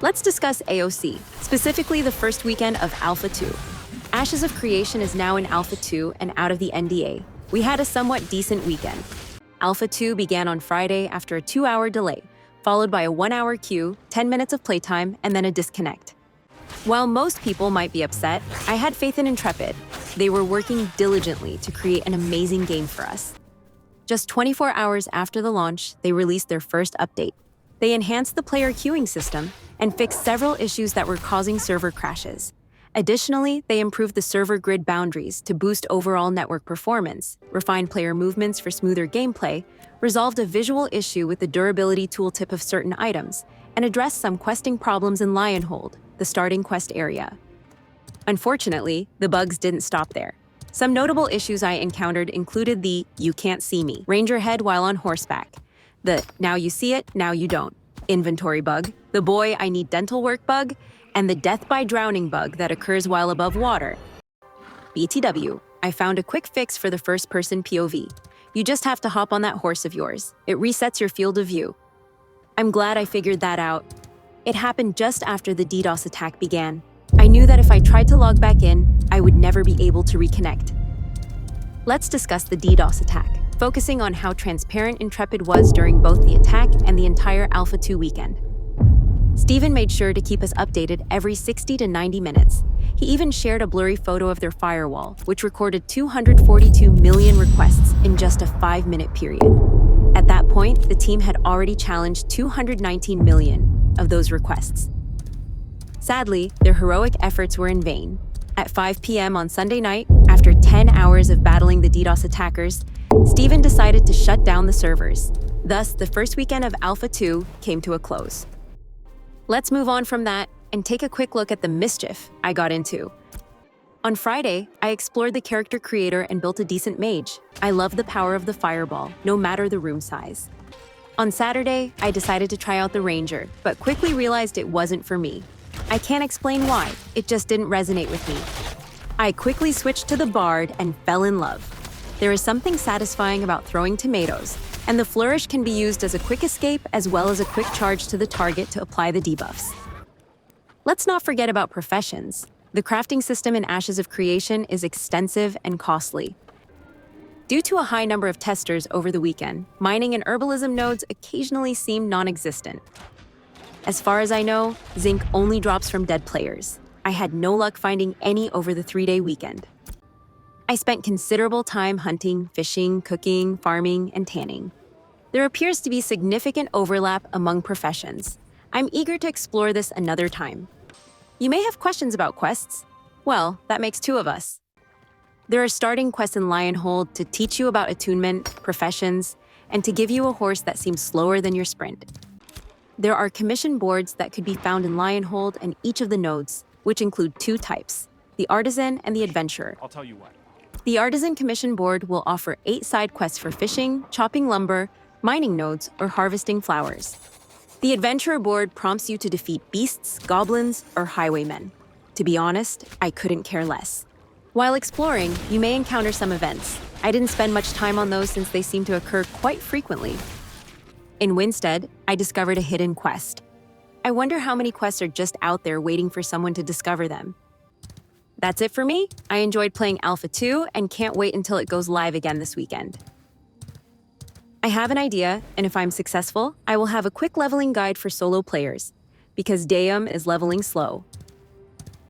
Let's discuss AOC, specifically the first weekend of Alpha 2. Ashes of Creation is now in Alpha 2 and out of the NDA. We had a somewhat decent weekend. Alpha 2 began on Friday after a 2-hour delay, followed by a 1-hour queue, 10 minutes of playtime, and then a disconnect. While most people might be upset, I had faith in Intrepid. They were working diligently to create an amazing game for us. Just 24 hours after the launch, they released their first update. They enhanced the player queuing system and fixed several issues that were causing server crashes. Additionally, they improved the server grid boundaries to boost overall network performance, refined player movements for smoother gameplay, resolved a visual issue with the durability tooltip of certain items, and addressed some questing problems in Lionhold, the starting quest area. Unfortunately, the bugs didn't stop there. Some notable issues I encountered included the "you can't see me" ranger head while on horseback, the "now you see it, now you don't" inventory bug, the "boy, I need dental work" bug, and the death by drowning bug that occurs while above water. BTW, I found a quick fix for the first-person POV. You just have to hop on that horse of yours. It resets your field of view. I'm glad I figured that out. It happened just after the DDoS attack began. I knew that if I tried to log back in, I would never be able to reconnect. Let's discuss the DDoS attack, focusing on how transparent Intrepid was during both the attack and the entire Alpha 2 weekend. Steven made sure to keep us updated every 60 to 90 minutes. He even shared a blurry photo of their firewall, which recorded 242 million requests in just a 5-minute period. At that point, the team had already challenged 219 million of those requests. Sadly, their heroic efforts were in vain. At 5 p.m. on Sunday night, after 10 hours of battling the DDoS attackers, Steven decided to shut down the servers. Thus, the first weekend of Alpha 2 came to a close. Let's move on from that and take a quick look at the mischief I got into. On Friday, I explored the character creator and built a decent mage. I love the power of the fireball, no matter the room size. On Saturday, I decided to try out the ranger, but quickly realized it wasn't for me. I can't explain why, it just didn't resonate with me. I quickly switched to the bard and fell in love. There is something satisfying about throwing tomatoes, and the flourish can be used as a quick escape as well as a quick charge to the target to apply the debuffs. Let's not forget about professions. The crafting system in Ashes of Creation is extensive and costly. Due to a high number of testers over the weekend, mining and herbalism nodes occasionally seem non-existent. As far as I know, zinc only drops from dead players. I had no luck finding any over the 3-day weekend. I spent considerable time hunting, fishing, cooking, farming, and tanning. There appears to be significant overlap among professions. I'm eager to explore this another time. You may have questions about quests. Well, that makes 2 of us. There are starting quests in Lionhold to teach you about attunement, professions, and to give you a horse that seems slower than your sprint. There are commission boards that could be found in Lionhold and each of the nodes, which include 2 types, the Artisan and the Adventurer. I'll tell you what. The Artisan Commission Board will offer 8 side quests for fishing, chopping lumber, mining nodes, or harvesting flowers. The Adventurer Board prompts you to defeat beasts, goblins, or highwaymen. To be honest, I couldn't care less. While exploring, you may encounter some events. I didn't spend much time on those since they seem to occur quite frequently. In Winstead, I discovered a hidden quest. I wonder how many quests are just out there waiting for someone to discover them. That's it for me. I enjoyed playing Alpha 2 and can't wait until it goes live again this weekend. I have an idea, and if I'm successful, I will have a quick leveling guide for solo players, because Deum is leveling slow.